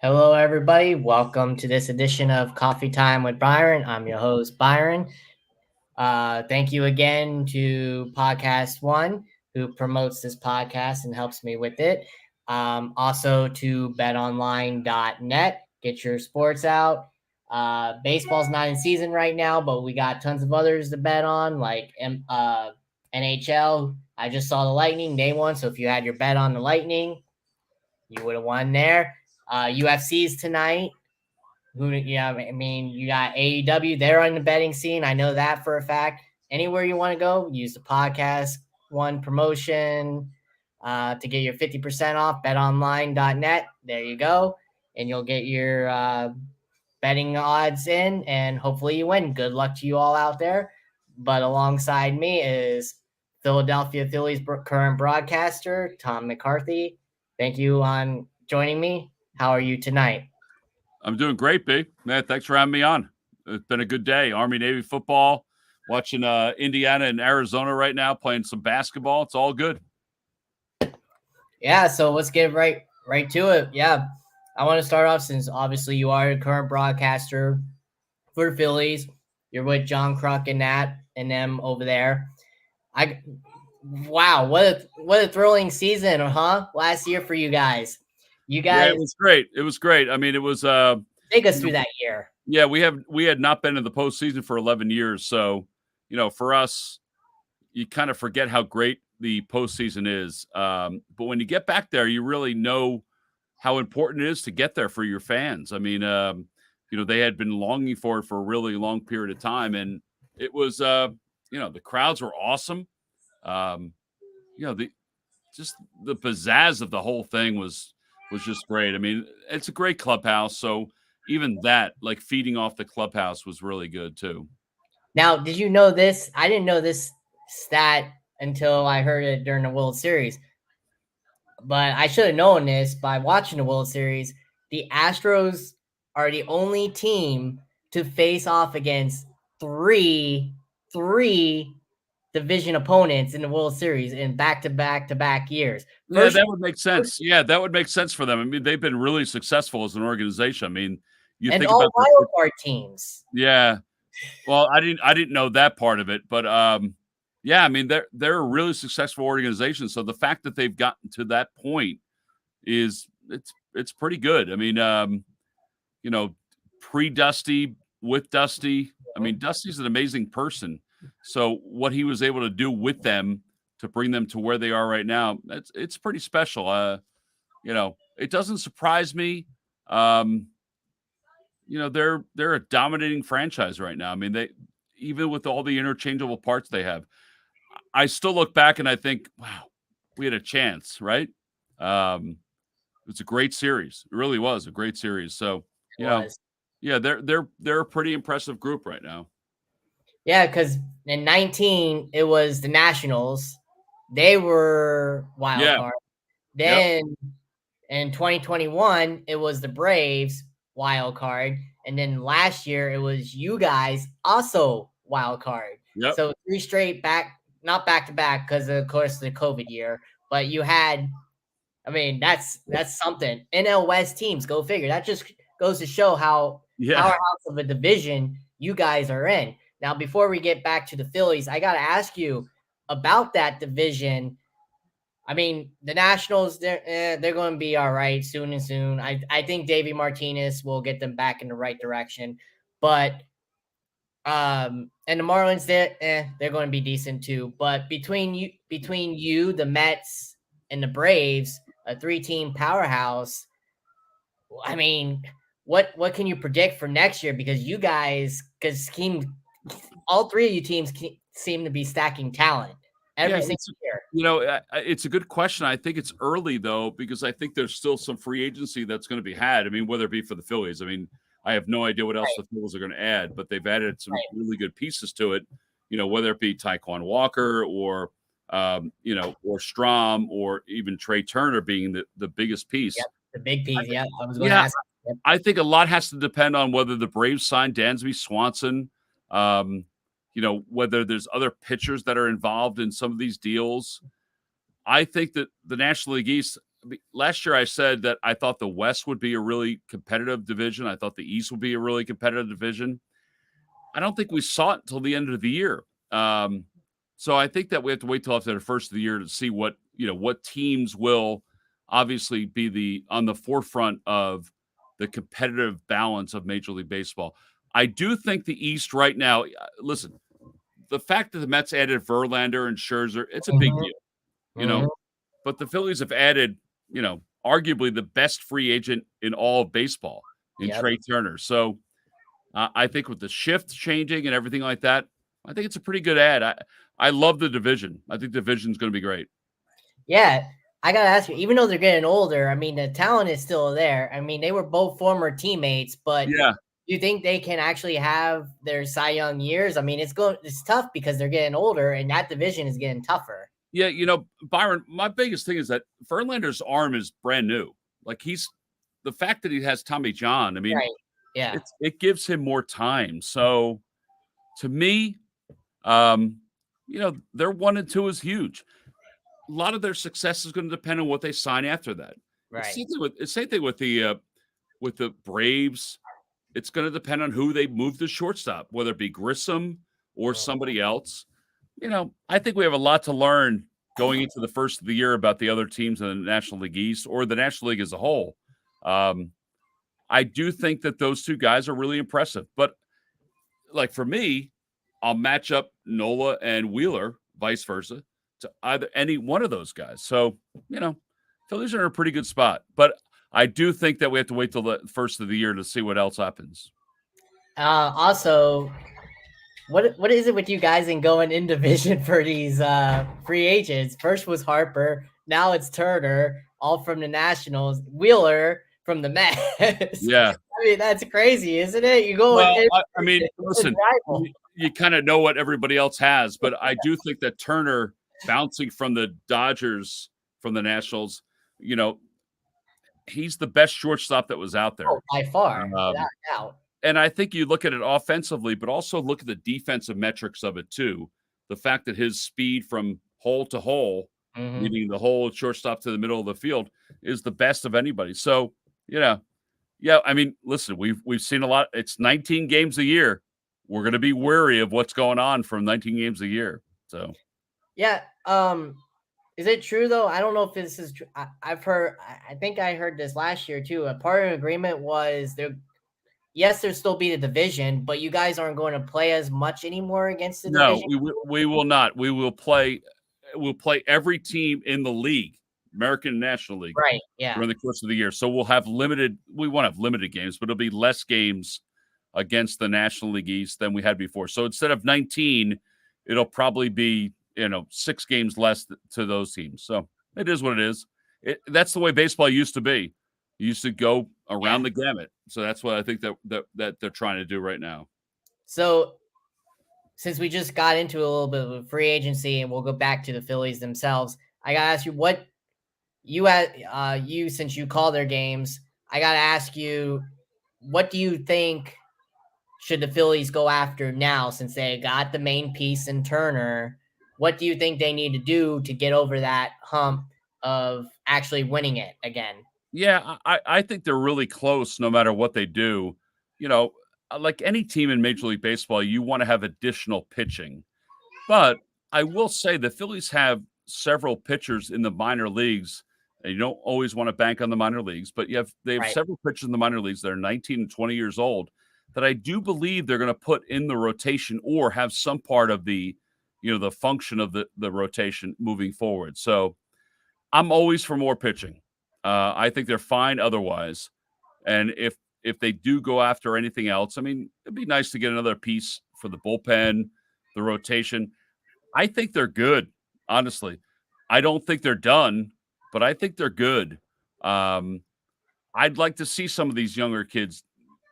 Hello, everybody. Welcome to this edition of Coffee Time with Byron. I'm your host, Byron. Thank you again to Podcast One, who promotes this podcast and helps me with it. Also to betonline.net. Get your sports out. Baseball's not in season right now, but we got tons of others to bet on, like NHL. I just saw the Lightning. They won. So if you had your bet on the Lightning, you would have won there. UFC's tonight. I mean, you got AEW. They're on the betting scene. I know that for a fact. Anywhere you want to go, use the podcast one promotion to get your 50% off. BetOnline.net. There you go, and you'll get your betting odds in, and hopefully you win. Good luck to you all out there. But alongside me is Philadelphia Phillies current broadcaster Tom McCarthy. Thank you on joining me. How are you tonight? I'm doing great, B. Man, thanks for having me on. It's been a good day. Army-Navy football, watching Indiana and Arizona right now, playing some basketball. It's all good. Yeah, so let's get right to it. Yeah, I want to start off since obviously you are a current broadcaster for the Phillies. You're with John Kruk and Nat and them over there. Wow, what a thrilling season, huh? Last year for you guys. Yeah, it was great. It was great. I mean, it was take us through that year. Yeah, we had not been in the postseason for 11 years, so for us, you kind of forget how great the postseason is. But when you get back there, you really know how important it is to get there for your fans. I mean, they had been longing for it for a really long period of time, and it was, the crowds were awesome. The pizzazz of the whole thing was just great. I mean, it's a great clubhouse, so even that, like feeding off the clubhouse, was really good too. Now, did you know this? I didn't know this stat until I heard it during the World Series. But I should have known this by watching the World Series. The Astros are the only team to face off against three division opponents in the World Series in back-to-back years. Yeah, that would make sense. Yeah, that would make sense for them. I mean, they've been really successful as an organization. I mean, you think all about wild card teams. Yeah. Well, I didn't know that part of it, but yeah, I mean, they're a really successful organization. So the fact that they've gotten to that point is it's pretty good. I mean, pre-Dusty, with Dusty. I mean, Dusty's an amazing person. So what he was able to do with them to bring them to where they are right now, it's pretty special. It doesn't surprise me. They're a dominating franchise right now. I mean, they, even with all the interchangeable parts they have, I still look back and I think, wow, we had a chance, right? It's a great series. It really was a great series. So, yeah, they're a pretty impressive group right now. Yeah, because in 19 it was the Nationals. They were wild card. Then in 2021 it was the Braves wild card, and then last year it was you guys also wild card. Yep. So 3 straight not back to back because of course the COVID year, but you had. I mean, that's something. NL West teams, go figure. That just goes to show how powerhouse of a division you guys are in. Now, before we get back to the Phillies, I got to ask you about that division. I mean, the Nationals, they're going to be all right soon and soon. I think Davey Martinez will get them back in the right direction. But and the Marlins, they're going to be decent too. But between you, the Mets, and the Braves, a 3-team powerhouse. I mean, what can you predict for next year? Because you guys, all 3 of you teams seem to be stacking talent every single year. It's a good question. I think it's early though, because I think there's still some free agency that's going to be had. I mean, whether it be for the Phillies, I mean, I have no idea what else the Phillies are going to add, but they've added some really good pieces to it. Whether it be Taekwon Walker or or Strom, or even Trey Turner being the biggest piece. Yep, the big piece. Yeah, I was going to ask. Yep. I think a lot has to depend on whether the Braves sign Dansby Swanson. Whether there's other pitchers that are involved in some of these deals. I think that the National League East, last year I said that I thought the West would be a really competitive division. I thought the East would be a really competitive division. I don't think we saw it until the end of the year. So I think that we have to wait till after the first of the year to see what teams will obviously be on the forefront of the competitive balance of Major League Baseball. I do think the East right now, listen, the fact that the Mets added Verlander and Scherzer, it's a big deal, but the Phillies have added, arguably the best free agent in all of baseball in Trey Turner. So I think with the shift changing and everything like that, I think it's a pretty good ad. I love the division. I think the division's going to be great. Yeah. I got to ask you, even though they're getting older, I mean, the talent is still there. I mean, they were both former teammates, but you think they can actually have their Cy Young years? I mean, it's tough because they're getting older and that division is getting tougher. Yeah, Byron, my biggest thing is that Verlander's arm is brand new. Like the fact that he has Tommy John, I mean, it gives him more time. So to me, their 1 and 2 is huge. A lot of their success is going to depend on what they sign after that. Right. Same thing with the Braves. It's going to depend on who they move to shortstop, whether it be Grissom or somebody else. I think we have a lot to learn going into the first of the year about the other teams in the National League East or the National League as a whole. I do think that those two guys are really impressive. But like for me, I'll match up Nola and Wheeler, vice versa, to either any one of those guys. So, Phillies are in a pretty good spot. But I do think that we have to wait till the first of the year to see what else happens. Also, what is it with you guys in going in division for these free agents? First was Harper, now it's Turner, all from the Nationals. Wheeler from the Mets. Yeah, I mean that's crazy, isn't it? You go. Well, listen, you kind of know what everybody else has, but I do think that Turner bouncing from the Dodgers from the Nationals, he's the best shortstop that was out there. Oh, by far, without doubt. And I think you look at it offensively, but also look at the defensive metrics of it too. The fact that his speed from hole to hole, meaning the whole shortstop to the middle of the field, is the best of anybody. So, I mean, listen, we've seen a lot. It's 19 games a year. We're going to be wary of what's going on from 19 games a year. So, yeah. Is it true though? I don't know if this is true. I've heard. I think I heard this last year too. A part of the agreement was there. Yes, there'll still be the division, but you guys aren't going to play as much anymore against the division. No, we will not. We will play. We'll play every team in the league, American National League, right? Yeah, during the course of the year. So we'll have limited. We won't have limited games, but it'll be less games against the National League East than we had before. So instead of 19, it'll probably be 6 games less to those teams. So it is what it is. That's the way baseball used to be. You used to go around the gamut. So that's what I think that they're trying to do right now. So since we just got into a little bit of free agency and we'll go back to the Phillies themselves, I got to ask you what you since you call their games, I got to ask you, what do you think should the Phillies go after now since they got the main piece in Turner? What do you think they need to do to get over that hump of actually winning it again? Yeah, I think they're really close no matter what they do. Like any team in Major League Baseball, you want to have additional pitching. But I will say the Phillies have several pitchers in the minor leagues, and you don't always want to bank on the minor leagues, but they have several pitchers in the minor leagues that are 19 and 20 years old that I do believe they're going to put in the rotation or have some part of the function of the rotation moving forward. So I'm always for more pitching. I think they're fine otherwise. And if they do go after anything else, I mean, it'd be nice to get another piece for the bullpen, the rotation. I think they're good, honestly. I don't think they're done, but I think they're good. I'd like to see some of these younger kids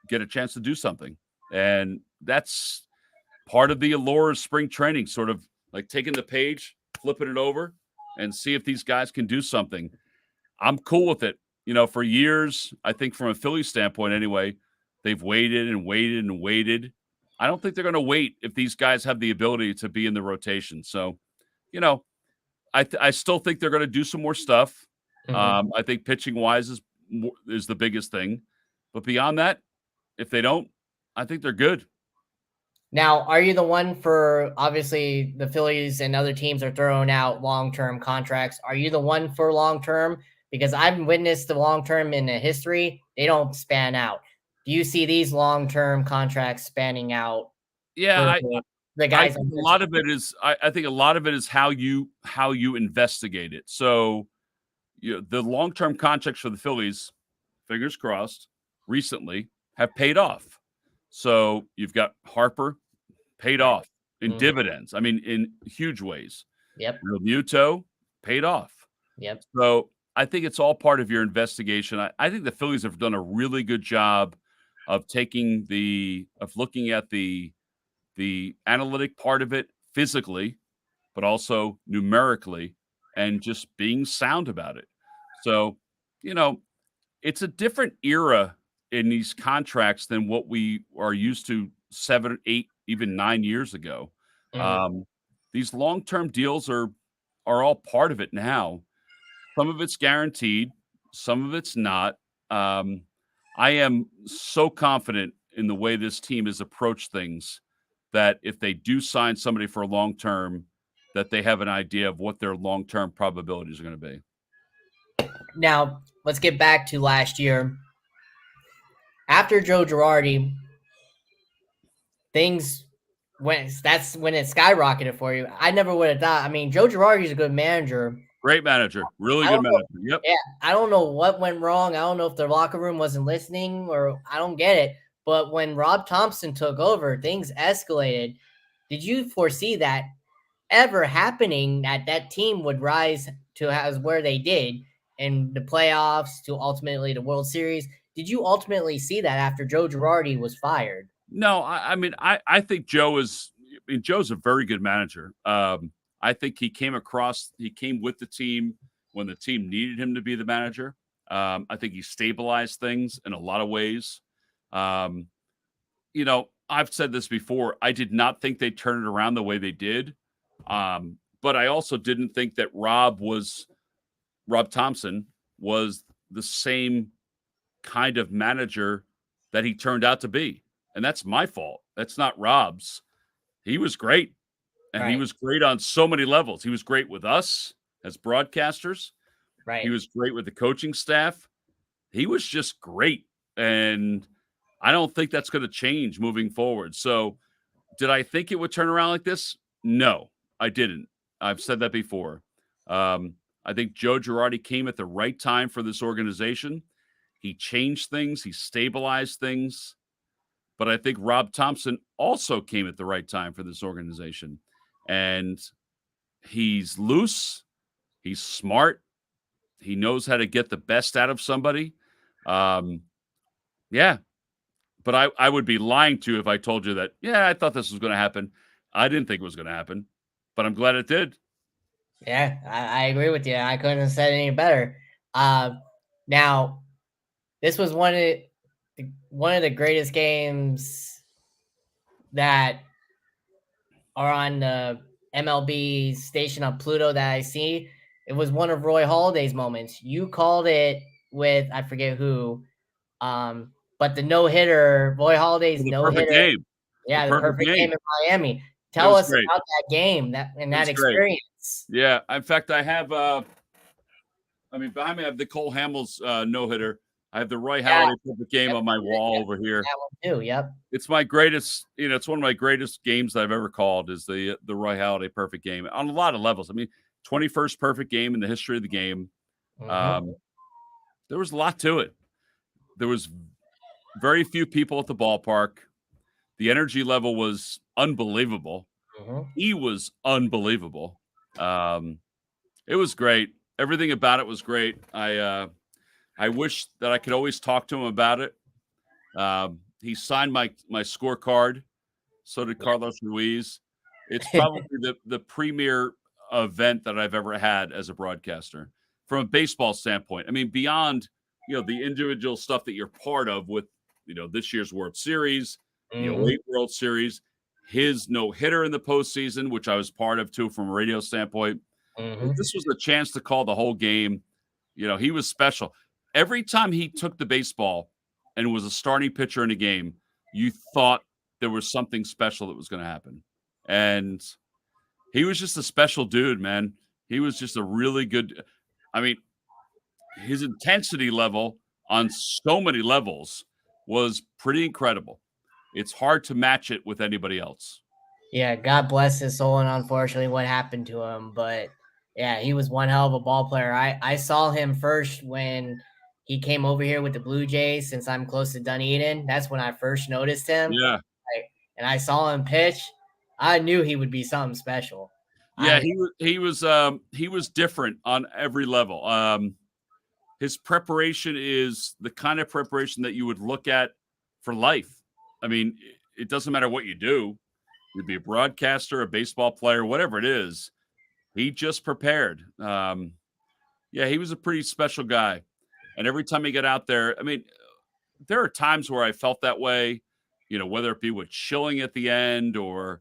get a chance to do something. And that's part of the allure of spring training, sort of like taking the page, flipping it over, and see if these guys can do something. I'm cool with it. For years, I think from a Philly standpoint anyway, they've waited and waited and waited. I don't think they're going to wait if these guys have the ability to be in the rotation. So, I still think they're going to do some more stuff. I think pitching wise is the biggest thing, but beyond that, if they don't, I think they're good. Now, are you the one for obviously the Phillies and other teams are throwing out long-term contracts? Are you the one for long-term? Because I've witnessed the long-term in the history, they don't span out. Do you see these long-term contracts spanning out Yeah, for the I guys think on a pitching? lot of it is I think a lot of it is how you investigate it. So, the long-term contracts for the Phillies, fingers crossed, recently have paid off. So, you've got Harper paid Right. off in Mhm. dividends. I mean, in huge ways. Yep. Realmuto paid off. Yep. So, I think it's all part of your investigation. I think the Phillies have done a really good job of looking at the analytic part of it physically, but also numerically, and just being sound about it. So, you know, it's a different era in these contracts than what we are used to 7, 8, even 9 years ago. Mhm. Um, these long-term deals are all part of it now. Some of it's guaranteed, some of it's not. Um, I am so confident in the way this team has approached things that if they do sign somebody for a long term, that they have an idea of what their long term probabilities are going to be. Now, let's get back to last year. After Joe Girardi, things that's when it skyrocketed for you. I never would have thought. I mean, Joe Girardi's a good manager. Great manager, really I good don't know. manager. Yep. Yeah, I don't know what went wrong. I don't know if their locker room wasn't listening or I don't get it. But when Rob Thompson took over, things escalated. Did you foresee that ever happening that that team would rise to as where they did in the playoffs to ultimately the World Series? Did you ultimately see that after Joe Girardi was fired? No, I mean, I think Joe's a very good manager. I think he came with the team when the team needed him to be the manager. I think he stabilized things in a lot of ways. Um, I've said this before. I did not think they turned it around the way they did. But I also didn't think that Rob Thompson was the same kind of manager that he turned out to be. And that's my fault. That's not Rob's. He was great. And he Right, was great on so many levels. He was great with us as broadcasters. He right. was great with the coaching staff. He was just great. And I don't think that's going to change moving forward. So, did I think it would turn around like this? No, I didn't. I've said that before. Um, I think Joe Girardi came at the right time for this organization. He changed things, he stabilized things. But I think Rob Thompson also came at the right time for this organization. And he's loose, he's smart, he knows how to get the best out of somebody. Um, yeah, but I would be lying to you if I told you that, yeah, I thought this was going to happen. I didn't think it was going to happen, but I'm glad it did. Yeah, I agree with you. I couldn't have said any better. Uh, now, this was one of the greatest games that are on the MLB station on Pluto that I see. It was one of Roy Halladay's moments. You called it with I forget who, but the no hitter, Roy Halladay's Well, the no perfect hitter. game. The Yeah, the perfect perfect game game. in Miami. It Tell was us great. about that game that and It that was great. experience. Yeah. In fact, behind me, I have the Cole Hamels no hitter. I have the Roy Yeah, Halladay perfect game yep, on my wall yep, over here. that one too. Yep. It's my greatest, it's one of my greatest games that I've ever called is the Roy Halladay perfect game on a lot of levels. I mean, 21st perfect game in the history of the game. Mm-hmm. Um, there was a lot to it. There was very few people at the ballpark. The energy level was unbelievable. Mm-hmm. He was unbelievable. Um, it was great. Everything about it was great. I wish that I could always talk to him about it. He signed my scorecard. So did Carlos Ruiz. It's probably the premier event that I've ever had as a broadcaster from a baseball standpoint. I mean, beyond the individual stuff that you're part of with this year's World Series, the Mm-hmm. '08 World Series, his no hitter in the postseason, which I was part of too from a radio standpoint. Mm-hmm. This was a chance to call the whole game. He was special. Every time he took the baseball and was a starting pitcher in a game, you thought there was something special that was going to happen. And he was just a special dude, man. He was just a really good. I mean, his intensity level on so many levels was pretty incredible. It's hard to match it with anybody else. Yeah, God bless his soul, and unfortunately, what happened to him. But yeah, he was one hell of a ball player. I saw him first when he came over here with the Blue Jays. Since I'm close to Dunedin, that's when I first noticed him. Yeah, And I saw him pitch. I knew he would be something special. yeah, he was different on every level. His preparation is the kind of preparation that you would look at for life. I mean, it doesn't matter what you do. You'd be a broadcaster, a baseball player, whatever it is. He just prepared. Yeah, he was a pretty special guy. And every time he got out there, I mean, there are times where I felt that way, whether it be with Schilling at the end or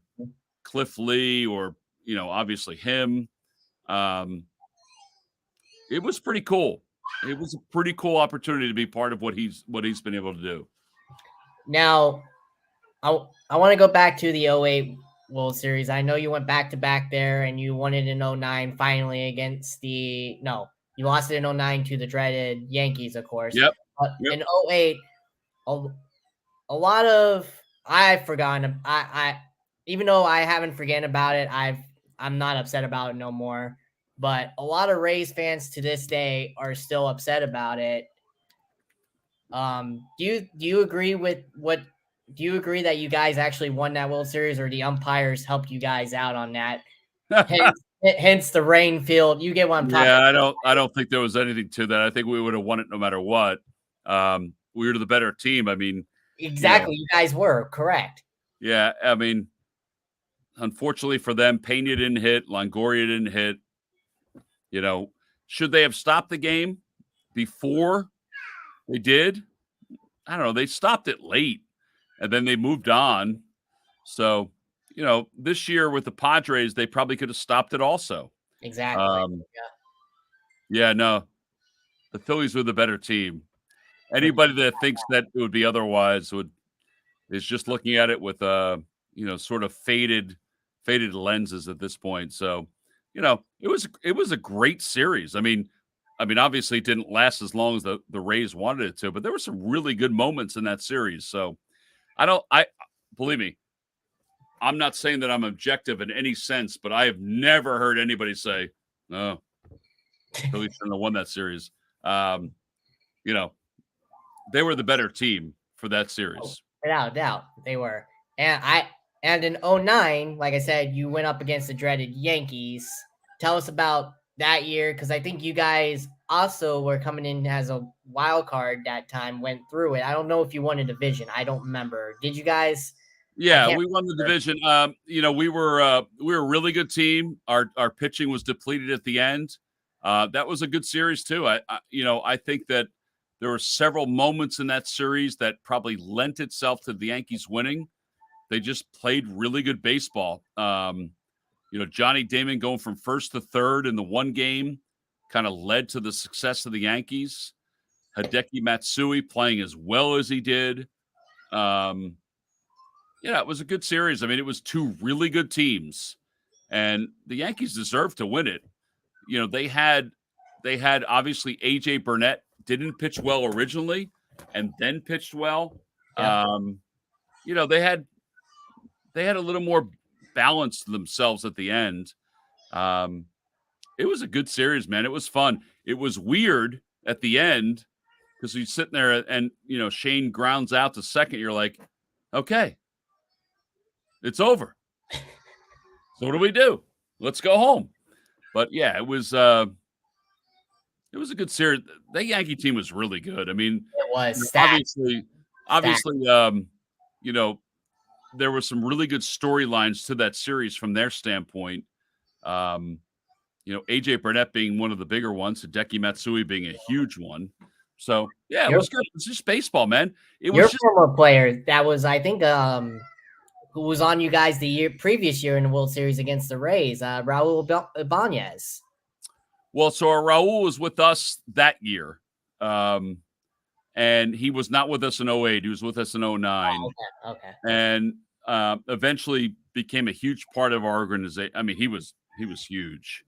Cliff Lee or, obviously him. It was pretty cool. It was a pretty cool opportunity to be part of what he's been able to do. Now, I want to go back to the 08 World Series. I know you went back to back there and you won it in 09 finally against you lost it in 09 to the dreaded Yankees, of course. Yep. In 08, a lot of I've forgotten. I even though I haven't forgotten about it, I'm not upset about it no more. But a lot of Rays fans to this day are still upset about it. Do you agree with what? Do you agree that you guys actually won that World Series, or the umpires helped you guys out on that? hence the rain field. You get what I'm talking about. Yeah, I don't think there was anything to that. I think we would have won it no matter what. We were the better team. I mean, exactly, you guys were correct. Yeah, I mean, unfortunately for them, Pena didn't hit, Longoria didn't hit. Should they have stopped the game before they did? I don't know. They stopped it late, and then they moved on. So, this year with the Padres, they probably could have stopped it also. Exactly. Yeah, no. The Phillies were the better team. Anybody that thinks that it would be otherwise is just looking at it with sort of faded lenses at this point. So, it was a great series. I mean, obviously it didn't last as long as the Rays wanted it to, but there were some really good moments in that series. So I believe me, I'm not saying that I'm objective in any sense, but I have never heard anybody say, no, Phillies shouldn't have won that series. They were the better team for that series. Without doubt, they were. And in 09, like I said, you went up against the dreaded Yankees. Tell us about that year, because I think you guys also were coming in as a wild card that time, went through it. I don't know if you won a division. I don't remember. Did you guys? Yeah, we won the division. We were a really good team. Our pitching was depleted at the end. That was a good series too. I think that there were several moments in that series that probably lent itself to the Yankees winning. They just played really good baseball. Johnny Damon going from first to third in the one game kind of led to the success of the Yankees. Hideki Matsui playing as well as he did. It was a good series. I mean, it was two really good teams, and the Yankees deserved to win it. They had obviously AJ Burnett didn't pitch well originally, and then pitched well. Yeah. They had a little more balance to themselves at the end. It was a good series, man. It was fun. It was weird at the end because you're sitting there and Shane grounds out to second. You're like, okay, it's over. So what do we do? Let's go home. But yeah, it was a good series. That Yankee team was really good. I mean, it was obviously, there were some really good storylines to that series from their standpoint. AJ Burnett being one of the bigger ones, Hideki Matsui being a huge one. So yeah, it was good. It's just baseball, man. Your former player that was, I think, who was on you guys the previous year in the World Series against the Rays, Raul Ibanez. Well, so Raul was with us that year. And he was not with us in 08. He was with us in 09. Oh, okay. And eventually became a huge part of our organization. I mean, he was huge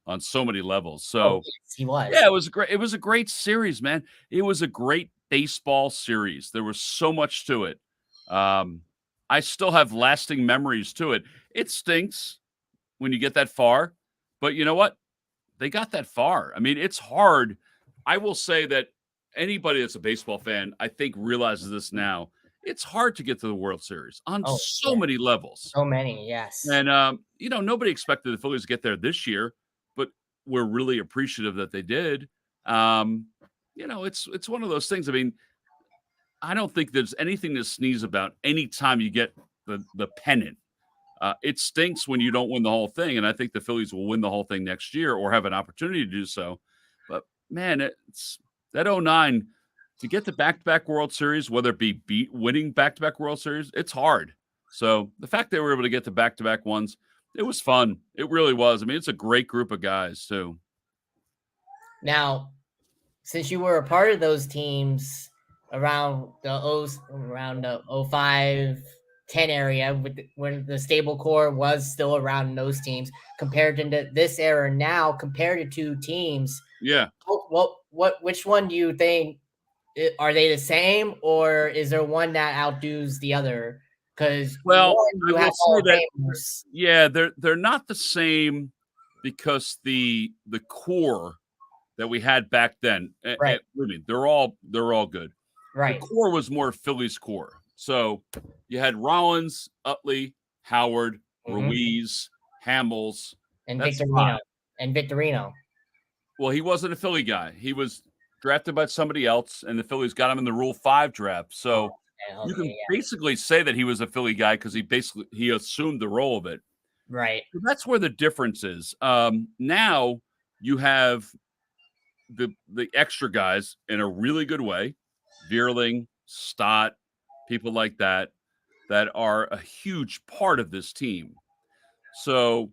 on so many levels. So yes, he was. yeah, it was a great series, man. It was a great baseball series. There was so much to it. I still have lasting memories to it. It stinks when you get that far, but you know what? They got that far. I mean, it's hard. I will say that anybody that's a baseball fan, I think, realizes this now. It's hard to get to the World Series on so many levels. So many, yes. And, nobody expected the Phillies to get there this year, but we're really appreciative that they did. It's one of those things. I mean, I don't think there's anything to sneeze about anytime you get the pennant. It stinks when you don't win the whole thing, and I think the Phillies will win the whole thing next year or have an opportunity to do so. But man, it's that 09 to get the back-to-back World Series, whether it be winning back-to-back World Series, it's hard. So the fact they were able to get the back-to-back ones, it was fun. It really was. I mean, it's a great group of guys too. Now, since you were a part of those teams around the 05 10 area when the stable core was still around those teams compared to this era now compared to two teams. Yeah. Which one do you think, are they the same or is there one that outdoes the other? Because you have all that, yeah, they're not the same because the core that we had back then, right? They're all good. Right. The core was more Phillies core. So you had Rollins, Utley, Howard, Ruiz, Hamels, and Victorino. Well, he wasn't a Philly guy. He was drafted by somebody else, and the Phillies got him in the Rule 5 draft. So you can basically say that he was a Philly guy because he assumed the role of it. Right. So that's where the difference is. Now you have the extra guys in a really good way, Vierling, Stott, people like that are a huge part of this team. So,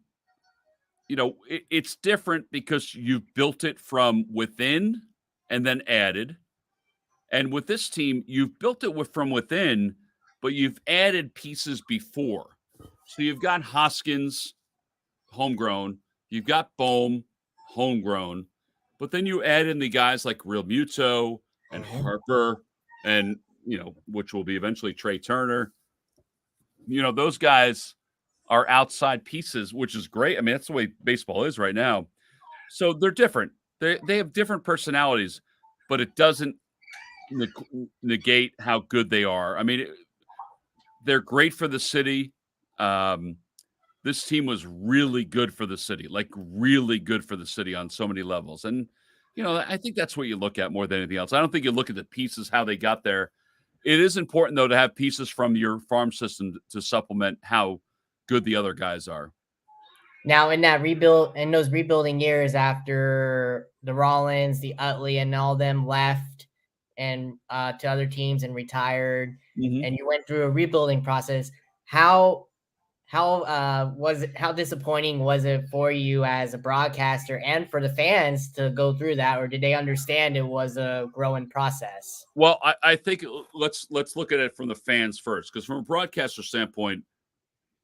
it's different because you've built it from within and then added. And with this team, you've built it from within, but you've added pieces before. So you've got Hoskins, homegrown. You've got Bohm, homegrown. But then you add in the guys like Real Muto and Harper and, which will be eventually Trey Turner. Those guys are outside pieces, which is great. I mean, that's the way baseball is right now. So they're different. They have different personalities, but it doesn't negate how good they are. I mean, they're great for the city. This team was really good for the city, like really good for the city on so many levels. And, I think that's what you look at more than anything else. I don't think you look at the pieces, how they got there. It is important, though, to have pieces from your farm system to supplement how good the other guys are. Now, in those rebuilding years after the Rollins, the Utley, and all them left and to other teams and retired, and you went through a rebuilding process, how disappointing was it for you as a broadcaster and for the fans to go through that, or did they understand it was a growing process? Well, I think let's look at it from the fans first, because from a broadcaster standpoint,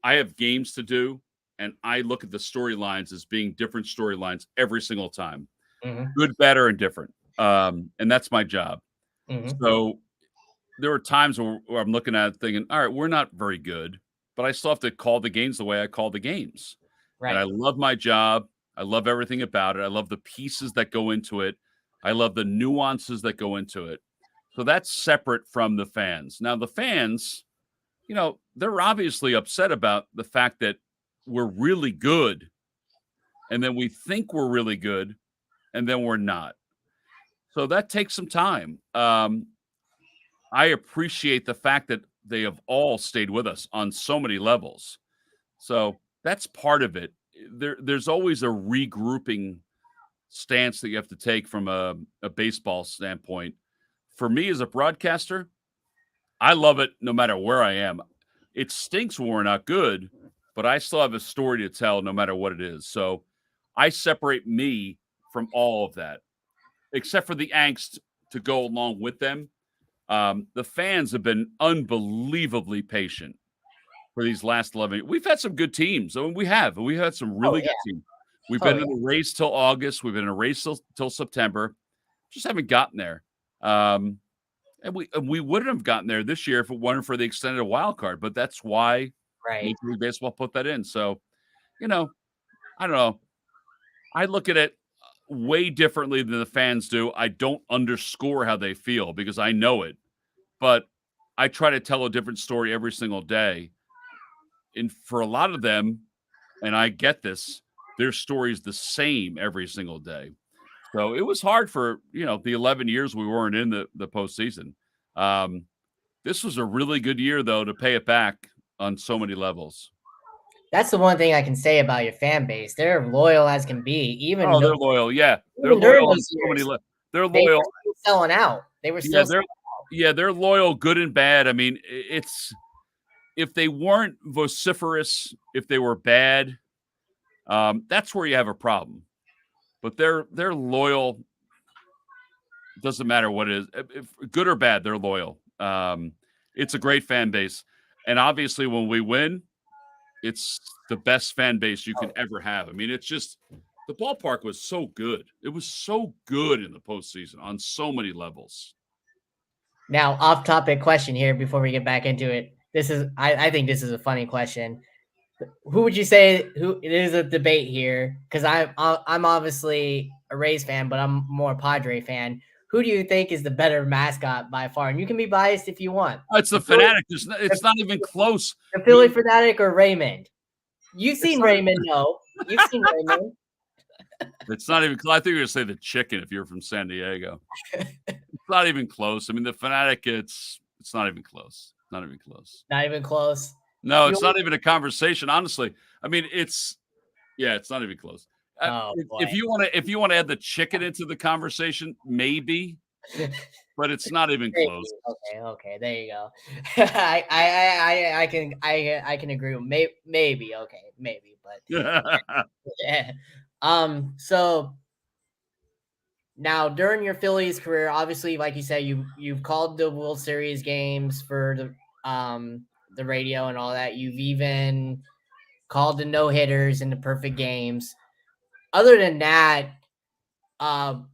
I have games to do, and I look at the storylines as being different storylines every single time, good, better, and different. And that's my job. So there were times where I'm looking at it thinking, all right, we're not very good, but I still have to call the games the way I call the games. Right. And I love my job. I love everything about it. I love the pieces that go into it. I love the nuances that go into it. So that's separate from the fans. Now, the fans, they're obviously upset about the fact that we're really good, and then we think we're really good, and then we're not. So that takes some time. I appreciate the fact that they have all stayed with us on so many levels. So that's part of it. There's always a regrouping stance that you have to take from a baseball standpoint. For me as a broadcaster, I love it no matter where I am. It stinks when we're not good, but I still have a story to tell no matter what it is. So I separate me from all of that, except for the angst to go along with them. The fans have been unbelievably patient for these last 11. We've had some good teams. I mean, we have. We've had some really good teams. We've been in the race till August. We've been in a race till September. Just haven't gotten there. And we wouldn't have gotten there this year if it weren't for the extended wild card. But that's why Major League Baseball put that in. So, I don't know. I look at it way differently than the fans do. I don't underscore how they feel because I know it. But I try to tell a different story every single day. And for a lot of them, and I get this, their story's the same every single day. So it was hard for, the 11 years we weren't in the postseason. This was a really good year, though, to pay it back on so many levels. That's the one thing I can say about your fan base. They're loyal as can be. They're loyal. Yeah, they're loyal on so many levels. They're loyal. They were selling out. They were still selling out. They're loyal, good and bad. I mean, if they weren't vociferous, if they were bad, that's where you have a problem. But they're loyal. Doesn't matter what it is, if good or bad, they're loyal. It's a great fan base, and obviously, when we win, it's the best fan base you can ever have. I mean, it's just the ballpark was so good. It was so good in the postseason on so many levels. Now, off-topic question here before we get back into it. I think this is a funny question. Who would you say? It is a debate here because I'm obviously a Rays fan, but I'm more a Padre fan. Who do you think is the better mascot by far? And you can be biased if you want. It's the Fanatic. It's not even close. The Philly Fanatic or Raymond? You've seen Raymond, no? You've seen Raymond. It's not even close. I think you're going to say the Chicken if you're from San Diego. It's not even close. I mean, the Fanatic, it's not even close. Not even close. Not even close. No, it's not even a conversation. Honestly, I mean, it's not even close. If you want to add the Chicken into the conversation, maybe, but it's not even close. Okay, there you go. I can agree with maybe, but yeah. So now during your Phillies career, obviously, like you said, you've called the World Series games for the radio and all that. You've even called the no-hitters and the perfect games. Other than that, can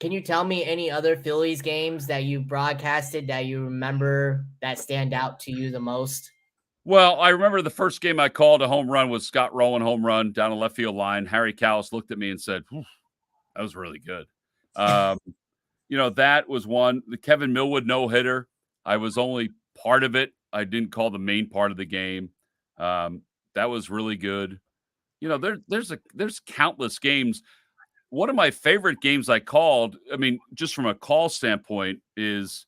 you tell me any other Phillies games that you broadcasted that you remember that stand out to you the most? Well, I remember the first game I called a home run was Scott Rowland home run down a left field line. Harry Callis looked at me and said, that was really good. That was one. The Kevin Millwood no-hitter, I was only part of it. I didn't call the main part of the game. That was really good. There's countless games. One of my favorite games I called, I mean, just from a call standpoint, is,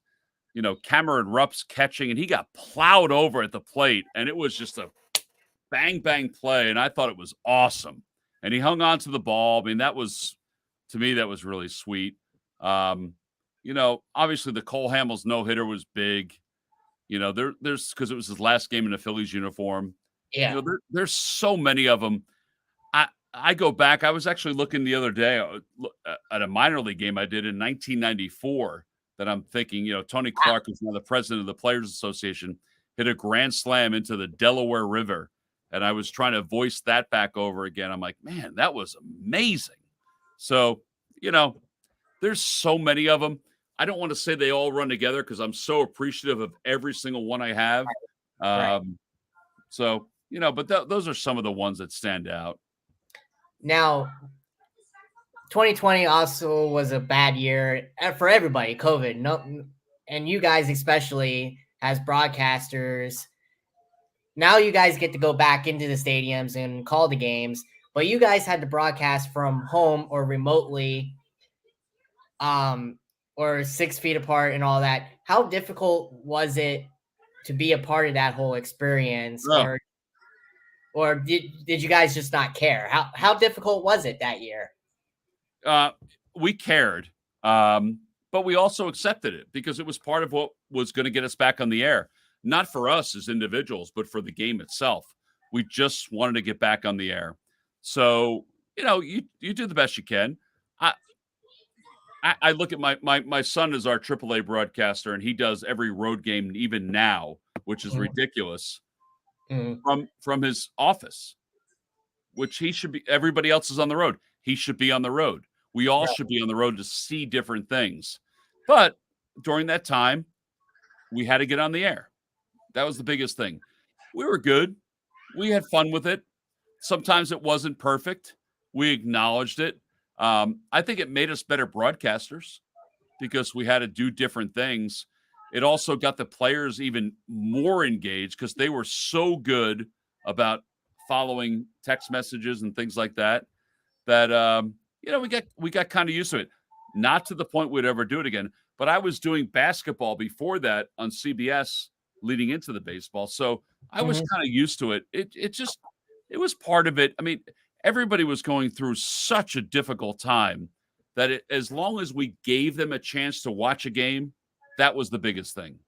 Cameron Rupp's catching, and he got plowed over at the plate, and it was just a bang, bang play, and I thought it was awesome. And he hung on to the ball. I mean, to me, that was really sweet. Obviously the Cole Hamels no-hitter was big. There's because it was his last game in the Phillies uniform. Yeah. There's so many of them. I go back. I was actually looking the other day at a minor league game I did in 1994 that I'm thinking, Tony Clark, who's now the president of the Players Association, hit a grand slam into the Delaware River. And I was trying to voice that back over again. I'm like, man, that was amazing. So, there's so many of them. I don't want to say they all run together because I'm so appreciative of every single one I have. Right. So, but those are some of the ones that stand out. Now, 2020 also was a bad year for everybody, COVID. And you guys especially as broadcasters. Now you guys get to go back into the stadiums and call the games, but you guys had to broadcast from home or remotely, or 6 feet apart and all that. How difficult was it to be a part of that whole experience? Oh. Or did you guys just not care? How difficult was it that year? We cared, but we also accepted it because it was part of what was going to get us back on the air. Not for us as individuals, but for the game itself. We just wanted to get back on the air. So, you do the best you can. I look at my son is our AAA broadcaster, and he does every road game even now, which is ridiculous, from his office, which he should be. Everybody else is on the road. He should be on the road. We all should be on the road to see different things. But during that time, we had to get on the air. That was the biggest thing. We were good. We had fun with it. Sometimes it wasn't perfect. We acknowledged it. I think it made us better broadcasters because we had to do different things. It also got the players even more engaged because they were so good about following text messages and things like that. That we got kind of used to it. Not to the point we'd ever do it again. But I was doing basketball before that on CBS leading into the baseball, so I was kind of used to it. It was part of it. I mean, everybody was going through such a difficult time that as long as we gave them a chance to watch a game, that was the biggest thing.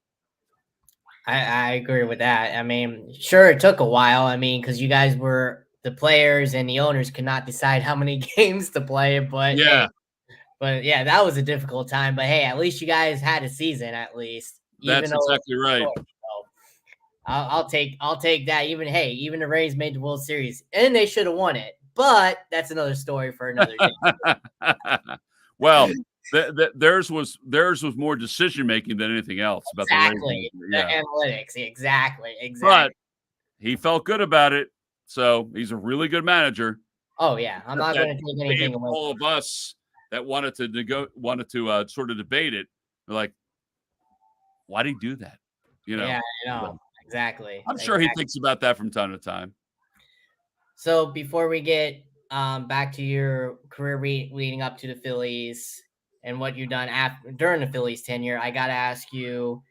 I agree with that. I mean, sure, it took a while. I mean, because you guys were the players and the owners could not decide how many games to play, but Yeah, yeah, that was a difficult time. But hey, at least you guys had a season, at least, even that's though exactly right. so I'll take that. Even the Rays made the World Series, and they should have won it. But that's another story for another day. Well, theirs was more decision making than anything else about the Exactly. Rays. The Yeah, analytics. Exactly. but Exactly. he felt good about it, so he's a really good manager. Oh yeah, I'm not That going to take gave anything away. all of us that wanted to sort of debate it. We're like, why did he do that? You know, Yeah, I know. so Exactly. I'm sure he Exactly. thinks about that from time to time. So before we get back to your career leading up to the Phillies and what you've done after during the Phillies tenure, I got to ask you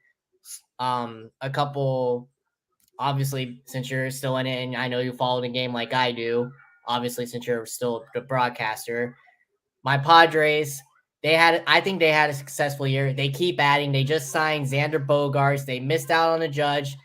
a couple. Obviously, since you're still in it, and I know you follow the game like I do. Obviously, since you're still the broadcaster, my Padres. I think they had a successful year. They keep adding. They just signed Xander Bogaerts. They missed out on a Judge.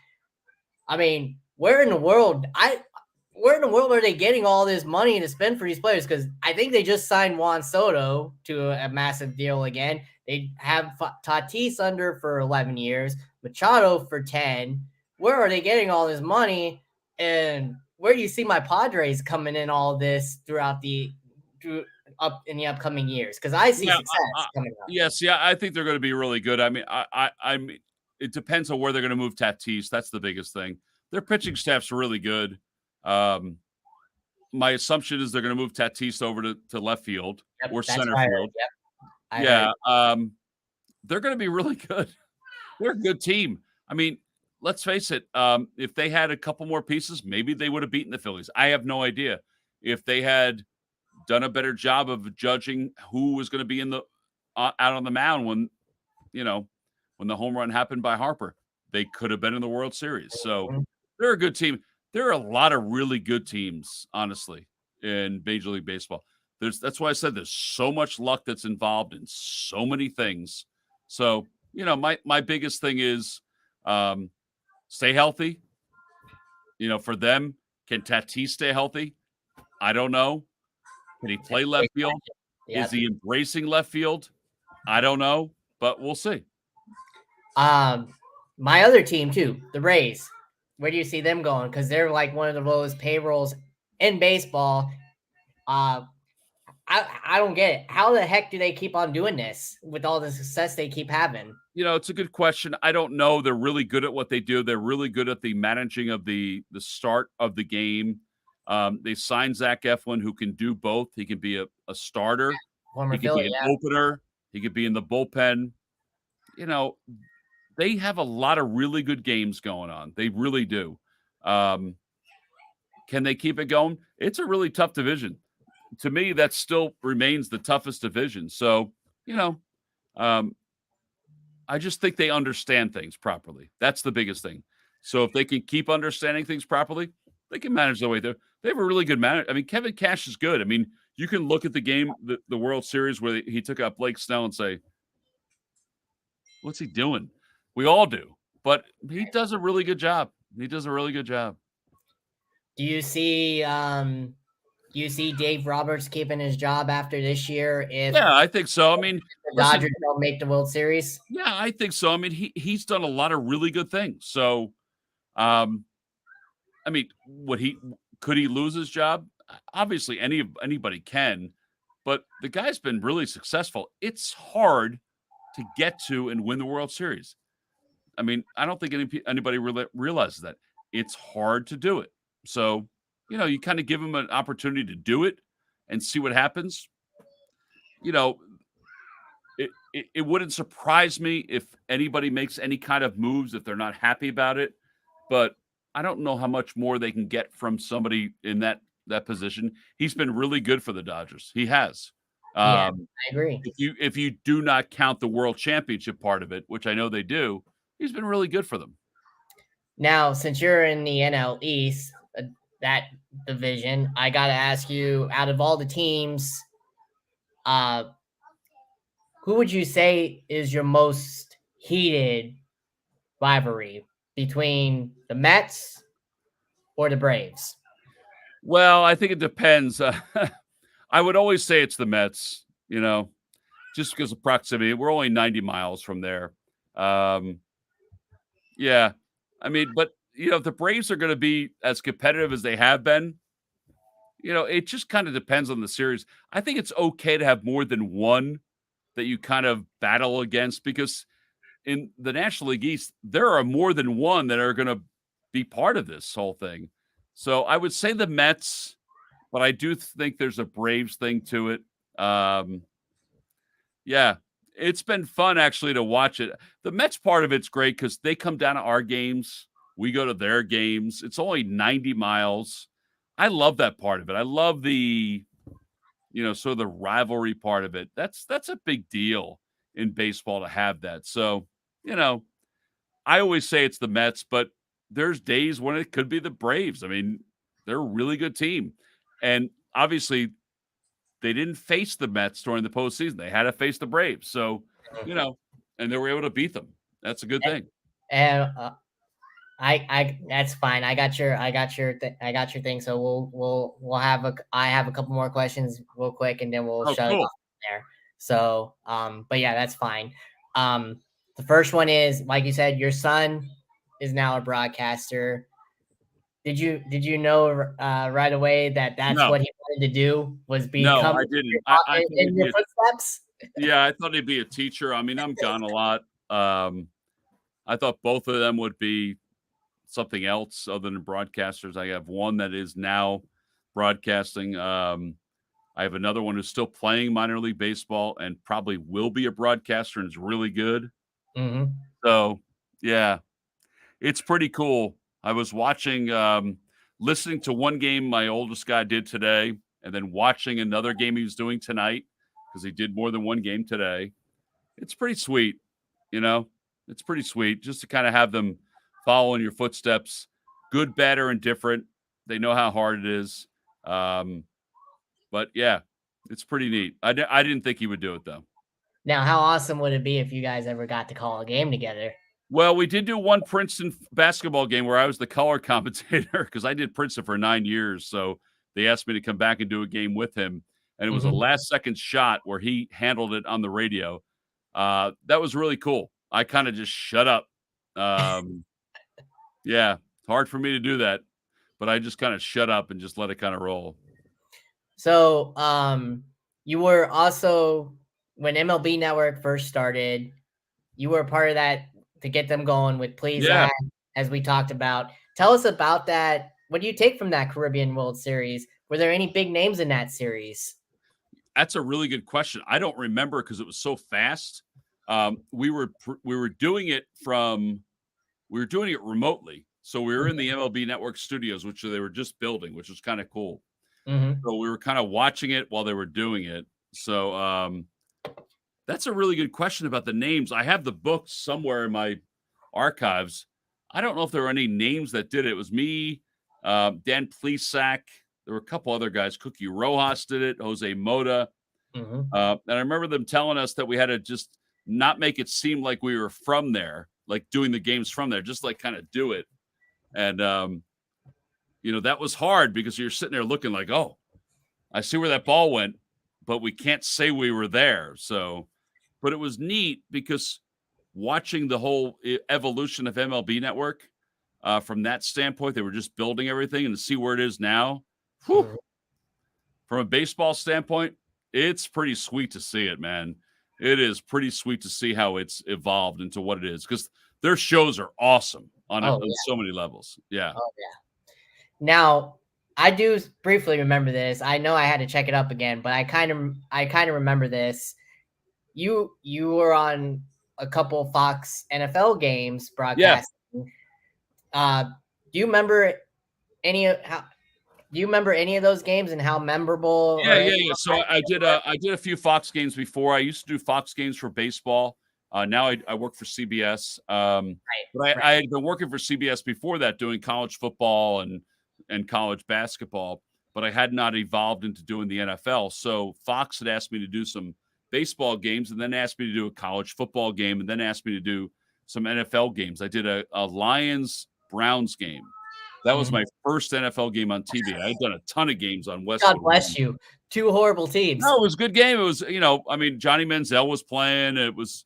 I mean, where in the world are they getting all this money to spend for these players? Because I think they just signed Juan Soto to a massive deal again. They have Tatis under for 11 years, Machado for 10. Where are they getting all this money? And where do you see my Padres coming in all this through up in the upcoming years? Because I see Yeah, success coming up. yes, yeah, I think they're going to be really good. I mean, I mean, it depends on where they're going to move Tatis. That's the biggest thing. Their pitching staff's really good. Um, my assumption is they're going to move Tatis over to left field Yep, or that's center what I heard. field. Yep, I heard. Yeah, they're going to be really good. They're a good team. I mean, let's face it. If they had a couple more pieces, maybe they would have beaten the Phillies. I have no idea. If they had done a better job of judging who was going to be in the out on the mound when the home run happened by Harper, they could have been in the World Series. So Mhm. they're a good team. There are a lot of really good teams, honestly, in Major League Baseball. That's why I said there's so much luck that's involved in so many things. So, my biggest thing is stay healthy. For them, can Tatis stay healthy? I don't know. Can he play left field? Is Yep. he embracing left field? I don't know, but we'll see. My other team too, the Rays. Where do you see them going? Because they're like one of the lowest payrolls in baseball. Uh, I don't get it. How the heck do they keep on doing this with all the success they keep having? It's a good question. I don't know. They're really good at what they do. They're really good at the managing of the start of the game. They signed Zach Eflin, who can do both. He can be a starter. Former He could be Philly, an yeah. opener. He could be in the bullpen. They have a lot of really good games going on. They really do. Um, can they keep it going? It's a really tough division. To me, that still remains the toughest division. So, um, I just think they understand things properly. That's the biggest thing. So if they can keep understanding things properly, they can manage their way there. They have a really good manager. I mean, Kevin Cash is good. I mean, you can look at the game, the World Series where he took out Blake Snell and say, "What's he doing?" We all do, but he does a really good job. He does a really good job. Do you see you see Dave Roberts keeping his job after this year if Yeah, I think so. I mean, the listen, Dodgers don't make the World Series? yeah, I think so. I mean, he's done a lot of really good things. So, um, I mean, could he lose his job? Obviously, anybody can, but the guy's been really successful. It's hard to get to and win the World Series. I mean, I don't think anybody really realizes that it's hard to do it. So, you kind of give him an opportunity to do it and see what happens. You know, it wouldn't surprise me if anybody makes any kind of moves if they're not happy about it, but I don't know how much more they can get from somebody in that position. He's been really good for the Dodgers. He has. Yeah, Um, I agree. if you do not count the World Championship part of it, which I know they do, he's been really good for them. Now, since you're in the NL East, that division, I got to ask you, out of all the teams, uh, who would you say is your most heated rivalry between the Mets or the Braves? Well, I think it depends. I would always say it's the Mets, just because of proximity. We're only 90 miles from there. Um, yeah. I mean, but, if the Braves are going to be as competitive as they have been, it just kind of depends on the series. I think it's okay to have more than one that you kind of battle against because in the National League East, there are more than one that are going to be part of this whole thing. So I would say the Mets, but I do think there's a Braves thing to it. Yeah, it's been fun actually to watch it. The Mets part of it's great because they come down to our games. We go to their games. It's only 90 miles. I love that part of it. I love the, sort of the rivalry part of it. That's a big deal in baseball to have that. So, you know, I always say it's the Mets, but there's days when it could be the Braves. I mean, they're a really good team. And obviously, they didn't face the Mets during the postseason. They had to face the Braves. So, and they were able to beat them. That's a good thing. And that's fine. I got your thing. So I have a couple more questions real quick, and then we'll Oh, shut it cool. off there. So, but yeah, that's fine. The first one is, like you said, your son is now a broadcaster. Did you know right away that that's No, what he wanted to do, was no, become I didn't. I thought in he'd your be footsteps? yeah, I thought he'd be a teacher. I mean, I'm gone a lot. I thought both of them would be something else other than broadcasters. I have one that is now broadcasting. I have another one who's still playing minor league baseball and probably will be a broadcaster and is really good. Mm-hmm. So, yeah, it's pretty cool. I was listening to one game my oldest guy did today, and then watching another game he was doing tonight because he did more than one game today. It's pretty sweet, you know? It's pretty sweet just to kind of have them follow in your footsteps, good, bad, or indifferent. They know how hard it is. But yeah, it's pretty neat. I didn't think he would do it though. Now, how awesome would it be if you guys ever got to call a game together? Well, we did do one Princeton basketball game where I was the color commentator because I did Princeton for 9 years. So they asked me to come back and do a game with him. And it was a Mm-hmm. last second shot where he handled it on the radio. That was really cool. I kind of just shut up. Yeah, it's hard for me to do that, but I just kind of shut up and just let it kind of roll. So, you were also, when MLB Network first started, you were a part of that to get them going with Please Yeah, Add, as we talked about. Tell us about that. What do you take from that Caribbean World Series? Were there any big names in that series? that's a really good question. I don't remember because it was so fast. We were doing it remotely. So we were in the MLB Network studios, which they were just building, which was kind of cool. Mm-hmm. So we were kind of watching it while they were doing it. So that's a really good question about the names. I have the books somewhere in my archives. I don't know if there were any names that did it. It was me, Dan Plesac. There were a couple other guys. Cookie Rojas did it. Jose Mota. Mm-hmm. And I remember them telling us that we had to just not make it seem like we were from there, like doing the games from there, just like kind of do it. And that was hard because you're sitting there looking like, oh, I see where that ball went, but we can't say we were there. So, but it was neat because watching the whole evolution of MLB Network from that standpoint, they were just building everything, and to see where it is now, whew, from a baseball standpoint, it's pretty sweet to see it, man. It is pretty sweet to see how it's evolved into what it is, because their shows are awesome on so many levels. Yeah. Oh, yeah. Now, I do briefly remember this. I know I had to check it up again, but I kind of remember this. You were on a couple Fox NFL games broadcasting. Yeah. Do you remember any of those games and how memorable? Yeah. So I did a few Fox games before. I used to do Fox games for baseball. Now I work for CBS. But I had been working for CBS before that, doing college football and college basketball, but I had not evolved into doing the NFL. So Fox had asked me to do some baseball games, and then asked me to do a college football game, and then asked me to do some NFL games. I did a Lions-Browns game. That was my first NFL game on TV. I had done a ton of games on Westwood. God bless you. Two horrible teams. No, it was a good game. It was, Johnny Manziel was playing. It was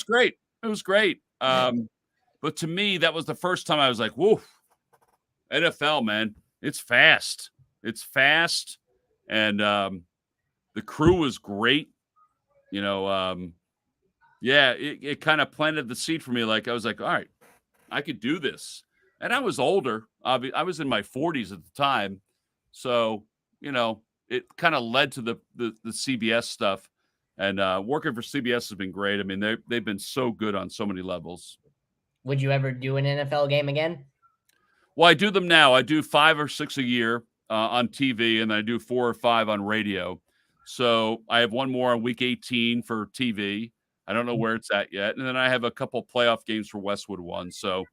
great. It was great. But to me, that was the first time I was like, whoa, NFL, man. It's fast. It's fast. And the crew was great. It kind of planted the seed for me. Like, I was like, all right, I could do this. And I was older. I was in my 40s at the time. So, it kind of led to the CBS stuff. And working for CBS has been great. I mean, they've been so good on so many levels. Would you ever do an NFL game again? Well, I do them now. I do 5 or 6 a year on TV, and I do 4 or 5 on radio. So I have one more on week 18 for TV. I don't know where it's at yet. And then I have a couple playoff games for Westwood One. So,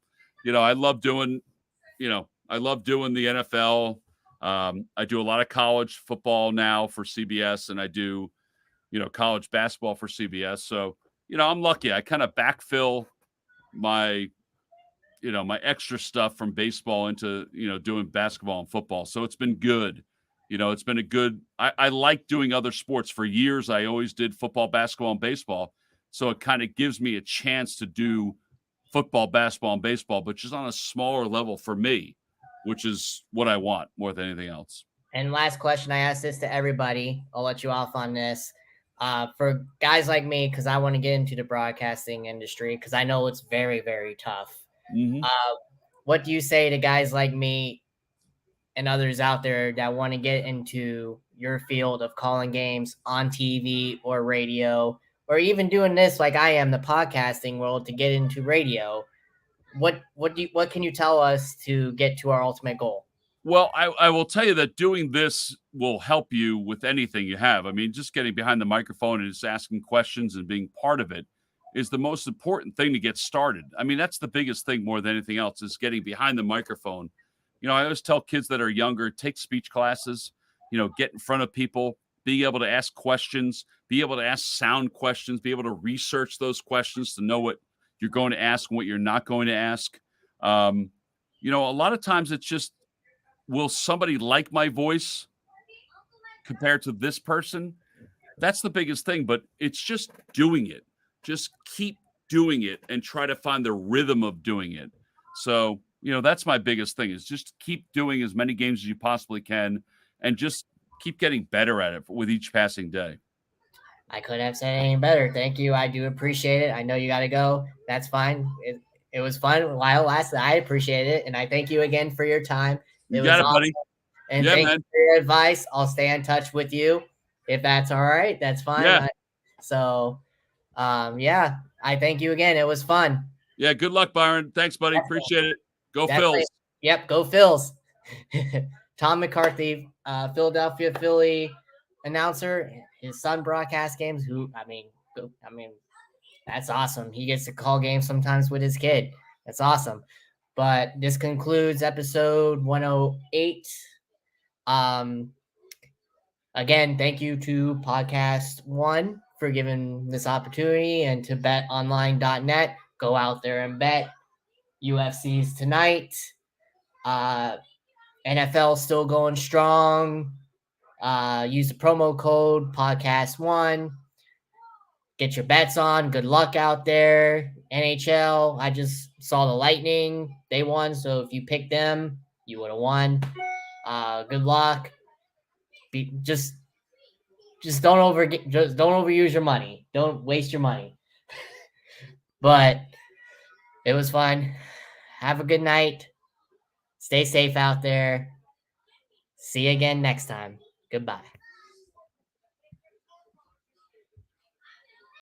I love doing, the NFL. I do a lot of college football now for CBS, and I do, college basketball for CBS. So, I'm lucky. I kind of backfill my extra stuff from baseball into, doing basketball and football. So it's been good. It's been I like doing other sports. For years, I always did football, basketball, and baseball. So it kind of gives me a chance to do football, basketball, and baseball, but just on a smaller level for me, which is what I want more than anything else. And last question, I ask this to everybody. I'll let you off on this. For guys like me, because I want to get into the broadcasting industry, because I know it's very, very tough. Mm-hmm. What do you say to guys like me and others out there that want to get into your field of calling games on TV or radio, or even doing this like I am, the podcasting world, to get into radio? What can you tell us to get to our ultimate goal? Well, I will tell you that doing this will help you with anything you have. I mean, just getting behind the microphone and just asking questions and being part of it is the most important thing to get started. I mean, that's the biggest thing more than anything else, is getting behind the microphone. I always tell kids that are younger, take speech classes, get in front of people, being able to ask questions, be able to ask sound questions, be able to research those questions to know what you're going to ask and what you're not going to ask. A lot of times it's just, will somebody like my voice compared to this person? That's the biggest thing, but it's just doing it. Just keep doing it and try to find the rhythm of doing it. So, that's my biggest thing, is just keep doing as many games as you possibly can and just keep getting better at it with each passing day. I couldn't have said any better. Thank you. I do appreciate it. I know you got to go. That's fine. It was fun while it lasted. I appreciate it. And I thank you again for your time. You got it, awesome, buddy. And thank you for your advice. I'll stay in touch with you if that's all right. That's fine. Yeah. I thank you again. It was fun. Yeah. Good luck, Byron. Thanks, buddy. Appreciate it. Go Phils. Yep. Go Phils. Tom McCarthy, Philadelphia Philly announcer. His son broadcasts games. That's awesome. He gets to call games sometimes with his kid. That's awesome. But this concludes episode 108. Again, thank you to Podcast One for giving this opportunity, and to betonline.net. Go out there and bet. UFC's tonight. NFL still going strong. Use the promo code podcast1. Get your bets on. Good luck out there. NHL, I just saw the Lightning. They won, so if you picked them, you would have won. Good luck. Just don't overuse your money. Don't waste your money. But it was fun. Have a good night. Stay safe out there. See you again next time. Goodbye.